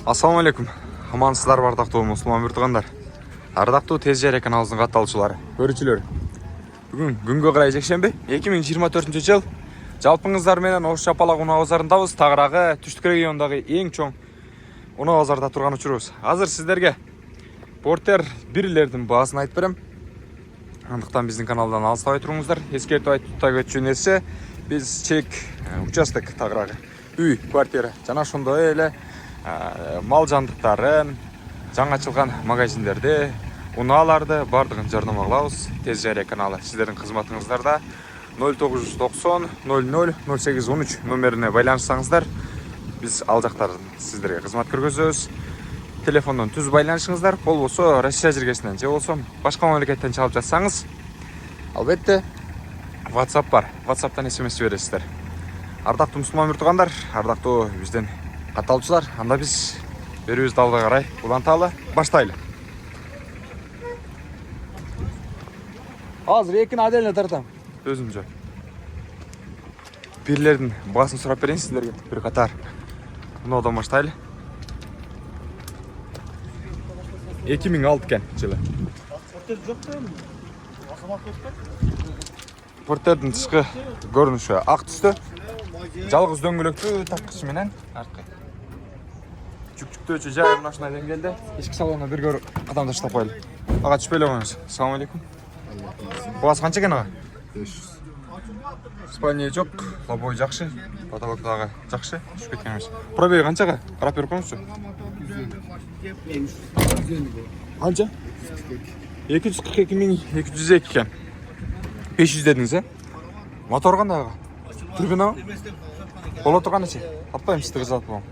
Assalamu alaikum. Амансыздар бардақтуу мұсылман бұртығандар. Ардақтуу тез жер каналыбыздын катталуучулары, көрүүчүлөр. Бүгүн күнгө карай жекшемби 2024 жыл. Жалпыңыздар менен Ош Чапалак унаа базарындабыз. Тагыраагы түштүк региондогу эң чоң унаа базарда турган учурубуз. Азыр сиздерге портер бирлердин баасын айтып берем. Андыктан биздин каналдан алыстабай туруңуздар. Эскертип айтып өтчү нерсе, биз чек участок тагыраагы үй, квартира жана ошондой эле мал жандыктарын, жаңы ачылган магазиндерди, унааларды бардыгын жарнамалабыз. Тез жария каналы сиздердин кызматыңыздарда 0990 00 0813 номерине байланышсаңыздар, биз ал жактардан сиздерге кызмат көргөзөбүз. Телефондон түз байланышыңыздар, болбосо Россия жергесинен же болсо башка мамлекеттен чалып жатсаңыз, албетте WhatsApp бар. WhatsApp'тан SMS бересиздер. Ардактуу мусулман бұртығандар, ардактуу биздин катталуучулар, анда биз берүүбүздү алга карай уланталы баштайлы. Азыр экини отдельно тартам. Өзүм жок. Бирлердин баасын сурап берейин сиздерге бир катар. Мынаудан баштайлы. 2006 экен жылы. Портер жок да эми. Акымак өтпөйт. Портердин тышкы көрүнүшү ак түстө. Жалгыз дөңгөлөктүү тапкычы менен арткы. Жүктөөчү жайы мына ушундай деңгээлде. Ички салонуна бир көр кадам таштап коелу. Ага түшпөй эле коюңуз. Ассаламу алейкум. Баасы канча экен ага? 500. Спальня жок, лобой жакшы, потолок дагы жакшы, түшүп кеткен эмес. Пробеги канчага? Карап берип коюңузчу. Канча? 242.202 экен. 500 дедиңиз, э? Мотор кандай ага? Турбина? Боло турган нече? Таппайм сизди кызат болом.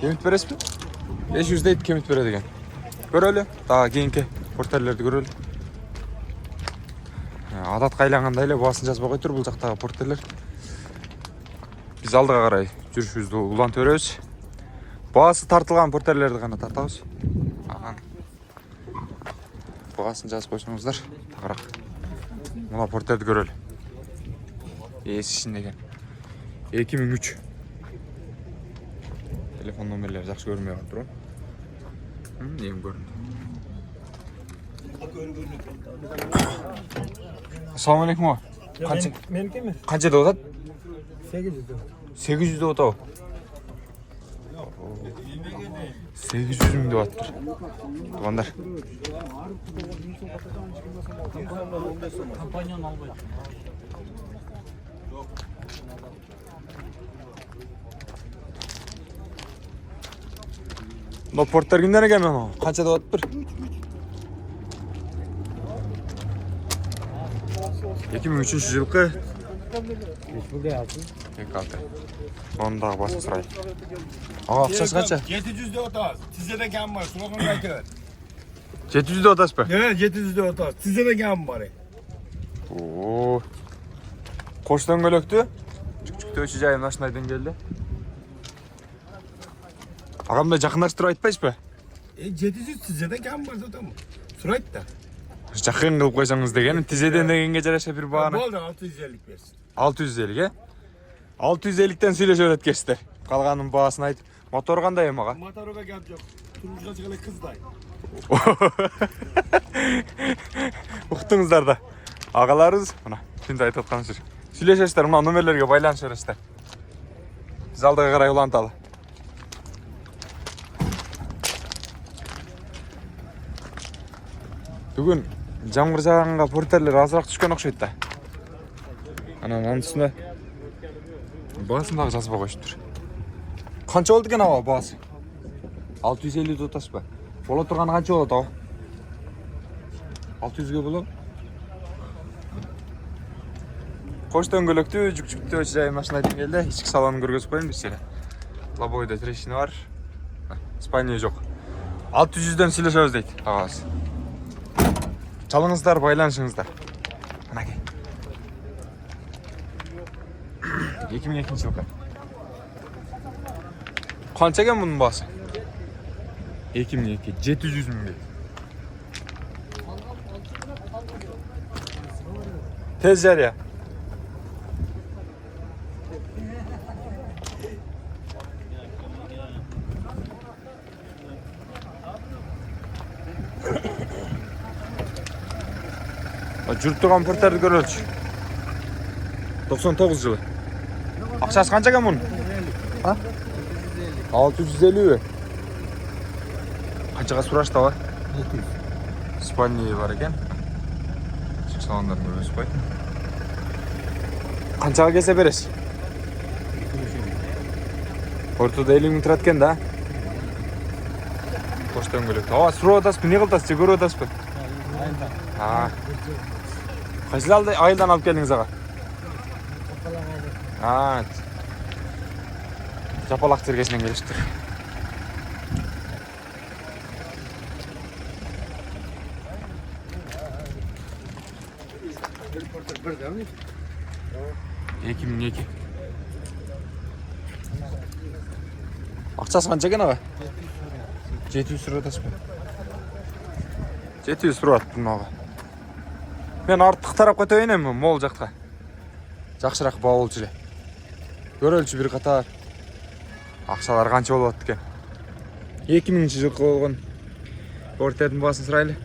Кемит бересизби? 500 дейт, кемит берет экен. Көрөлү, дагы кийинки портерлерди көрөлү. Адатка айлангандай эле баасын жазбай койдур бул жактагы портерлер. Биз алдыга карай жүрүшүбүздү улантып беребиз. Баасы тартылган портерлерди гана тартабыз. Баасын жазып койсоңуздар, тагыраак. Мына портерди көрөлү. Эси ичинде экен. 2003. Телефон номерлери жакшы көрүнбөй калыптыр. Эми көрүндү. Assalamu alaikum. Меники эмес. Канча деп атат? 800. 800 деп атабы? 800 миң деп атыптыр. Туугандар. Компанияны албайт. Но порттер кимден экен мен? Канча деп атыптыр? 2003 жылкы. Бул алты. 26. Onu da basın sırayı. Aa akçası kaça? 700 de otas. Sizde de kam var. Slogan kaçır. 700 de otas be. Evet 700 de otas. Sizde de kam var. Oo. Koş döngölöktü. Küçük öçü jayım aşınay dengelde. Ağam da жақындаштырып айтпайсыз ба? 700 sizde de kam var zaten. Surayt da. Жақын қылып қойсаңыз деген, тізеден дегенге жараша бір бағаны. Болды 650 versin. 650 650'ten сөйлешіп өткенсіздер. Қалғанның бағасын айтып. Мотор қандай ем аға? Motoruga gap yok. Turmuşa çıkalı kızday. Uqtыңыздар да. Ағаларыңыз мына түнде айтып отқан жүр. Сөйлесесіздер, мына номерлерге байланысып жүресіздер. Біз алдыға қарай уланталы. Бүгін жаңбыр жағанға портерлер азырақ түшкен окшойт да. Ананың үстүнө баасын дагы жазбай коюштур. Канча болду экен ага баасы? 650 деп атасыз ба? Боло турганы канча болот ага? 600ге болот. Кош дөңгөлөктүү, жүк-жүктүү жай машина деңгээлде ички салонун көргөзүп коеюн бизге. Лобойдо трещина бар. Спальня жок. 600дөн сүйлөшөбүз дейт агабыз. Çalыңыздар, байланышыңыздар. Анакей. 2002 жылғы. Қанша екен бұның басы? 2002, 700 мың. Tez жария. Жүріп тұрған портерді көрелікші. 99 жылы. Ақшасы қанша екен мұның? 650 Қаншаға сұрашты ава? 200. Спальный бар екен. Шықсағандардың көресі қой. Қаншаға келсе бересіз? Ортада 50 мың тұрады екен да? Қош дөңгелек. Сұрап атасыз, не қылтасыз, көріп атасыз? Қайсыл айылдан алып келдіңіз аға? Жапалақ тергесінен келістір. Bir de mi? 2002. Ақшасы қанша екен аға? 700 сұрап атасыз ба? 700 сұрап аттым аға. Мен артық тарапқа төйінем, мол жаққа. Жақшырақ бауыл жүре. Көрелші бір қатар. Ақшалар қанша болып атты кен. 2000 жылқы болған портердің басын сұрайлы.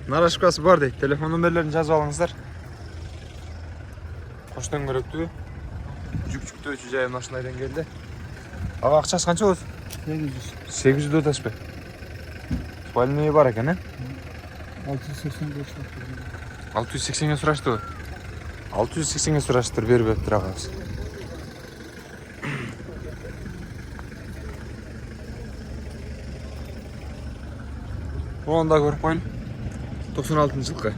Нарашкасы бар дейді. Телефон номерлерін жазып алыңыздар. Қоштан көректі. Жүк-жүкті өтші жайым машинайдан келді. Аға ақшасы қанша болады? 800 өтәс бе? Спальный бар екен, ә? 680-ге сұрашты ғой. 680-ге сұраштыр, беріп өттір ағамыз. Оны да көріп қойын. 96 жылқы.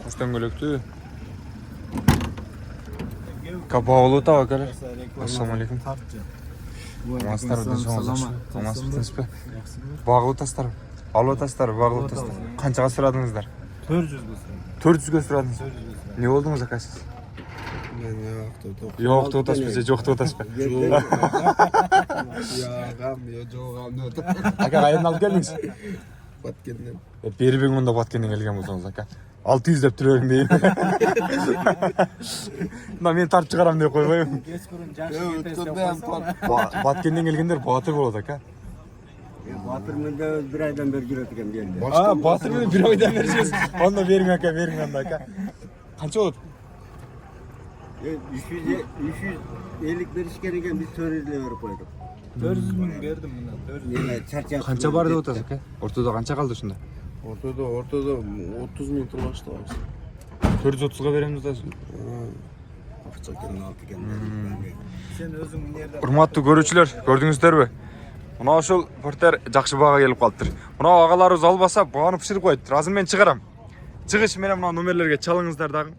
Қоштан көлекті. Кабауылы тава кәрі. Ассаламалейкум. Мастар бағылы тастар. Алу тастар, бағылы тастар. Қаншаға сұрадыңыздар? 400-ге сұрадыңыз. Не болдыңыз ақасыз? Жоқ, тоғытас бізде, жоқ тоғытас бі. Ака, қайдан алып келдіңіз? Баткеннен. Бербек мұнда Баткеннен келген болсаңыз, ака. 600 деп түр өрің дейін. Мен тарт шығарам деп қойбайым. Баткеннен келгендер батыр болады, ака. Батырмен de bir aydan beri giretiken geldi. Батырмен bir aydan beri жүресіз. Онда берің, ака, берің анда, ака. Қанша болады? 350 berişken biz törüzle verip koyduk. 400 мың бердім мына 400. Қанша бар деп отырсыз, ака? Ортада қанша қалды шында? Ortada 30 bin tulaştı abi. 430-ға береміз да. Akça kendin altı kendin. Sen özün nerede? Урматтуу көрүүчүлөр, көрдүңүздөрбү? Мына ошол портер жакшы баага келип калыптыр. Мына агаларыбыз албаса, бааны пиширип коет. Азыр мен чыгарам. Чыгыш менен мына номерлерге чалыңыздар дагы.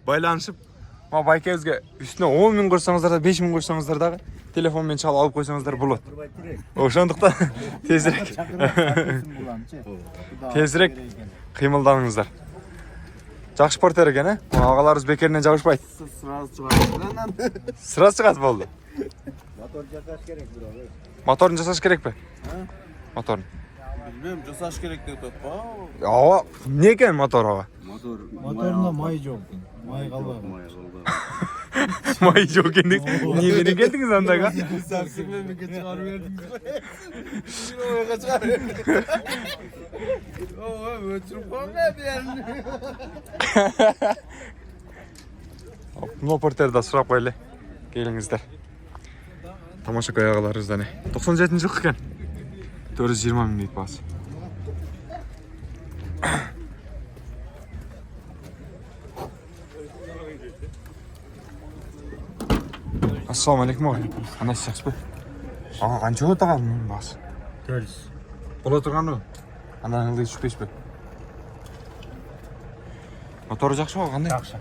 Байланышып, мына байкебизге үстүнө 10 миң койсоңуздар да, 5 миң койсоңуздар дагы телефон менен чалып алып койсоңуздар болот. Ошондуктан тезирээк кыймылданыңыздар. Жакшы портер экен, э? Агаларыбыз бекеринен жабышпайт. Сразу чыгат болду. Motor jasaş gerek bir abi. Моторун жасаш керекпи? Моторун. Bilmem жасаш керек деп атпа. Ооба, эмне экен мотор ага? Моторунда май жок. Май калбайт. Май жок экен деп. Эмнеден келдиңиз андайга? Сарсыгмемге чыгарып бердиңиз. Ойга чыгарып бердиңиз. Ой, өчүрүп койгон берди. Мына портерди сурап коелу. Келиңиздер. Тамаша аяларыбыздан. 97 жылкы экен. 420 миң дейт баасы. Ассаламу алейкум ага. Кандай жакшысызбы? Ага, канча болот ага мунун баасы? 400. Боло турганы? Андан ылдый түшпөйсүзбү? Мотору жакшыбы, кандай? Жакшы.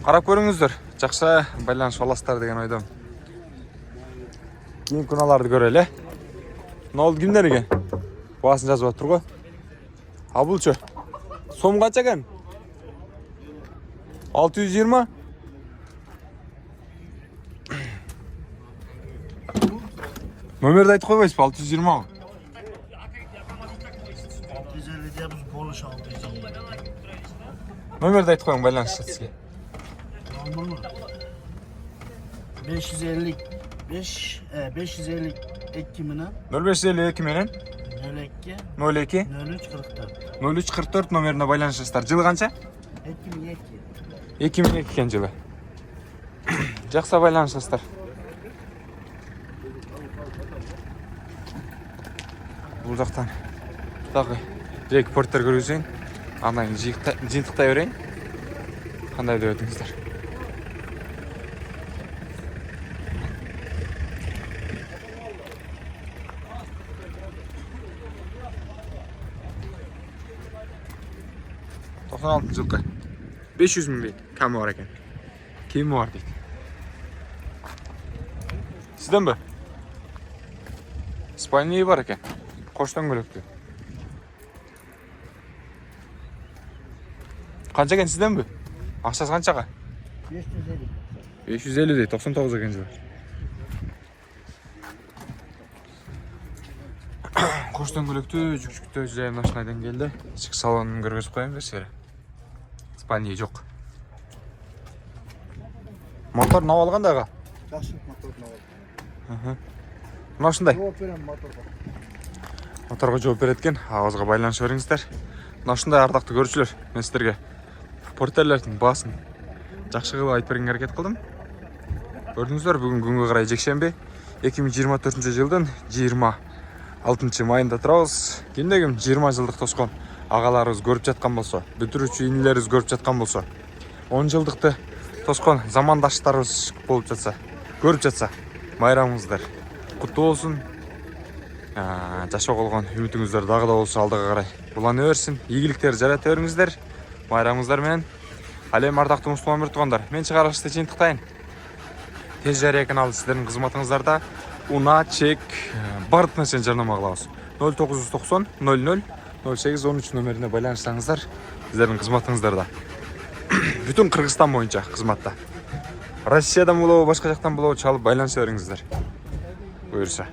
Карап көрүңүздөр. Жакшы байланыш аласыздар деген ойдомун. Кийин күналарды көрөлү. Мына болду кимдер экен? Баасын жазып атыр го. А булчу? Сом канча экен? 620? Номерди айтып койбойсузбу? 620 го. 650 депиз болуш 650. Номерди айтып коюң байланышчы сизге. Tamam. 550 ekimine 0552 менен 02 02 03 44. 0344 номерине байланышасыздар. Жылы канча? 2002. 2002 жылы. Жақсы байланышасыздар. Бұл жақтан тағы жеке порттар көргізейін. Андан жиынтықтай берейін. Қандай деп өтіңіздер. жылқы 500 мың бей кәмі бар екен. Кемі бар дейді. Сізден бі? Спальнейі бар екен. Қоштан көлікті. Қанша екен сізден бі? Ақшасы қаншаға? 550. 550 дейді, 99 екен жылы. Қоштан көлікті, жүкшікті жай машинайдан келді. Ішкі салонын көргізіп қояйын берсері. Спальней жоқ. Мотор нау алғандағы? Жақсы моторын алады. Мына шындай? Жауап беремін моторға. Моторға жауап береткен, ауызға байланыш өріңіздер. Мына шындай ардақты көрушілер, мен сіздерге портерлердің басын жақсы қылып айтып берген әрекет қылдым. Көрдіңіздер, бүгін күнге қарай жексенбе 2024 жылдың 26 майында тұрамыз. Кемде-кем 20 жылдық тосқан ағаларымыз көріп жатқан болса, бүтіруші инелеріміз көріп жатқан болса, 10 жылдықты тосқан замандаштарымыз болып жатса, көріп жатса, майрамыңыздар құтты болсын. Жашау қолған үмітіңіздер дағы да болса алдыға қарай бұланы өрсін, игіліктер жарата өріңіздер. Майрамыңыздар мен әлем ардақты мұсылман тұрғандар. Мен шығарғышты жиынтықтайын. Тез жария каналы сіздердің қызматыңыздарда уна чек барлық нәрсені жарнама қыламыз. 0990 00 0813 номеріне байланышсаңыздар, сіздердің қызматыңыздарда. Бүтін Қырғызстан бойынша қызматта. Россиядан болу, басқа жақтан болу, чалып байланыса беріңіздер. Бұйырса.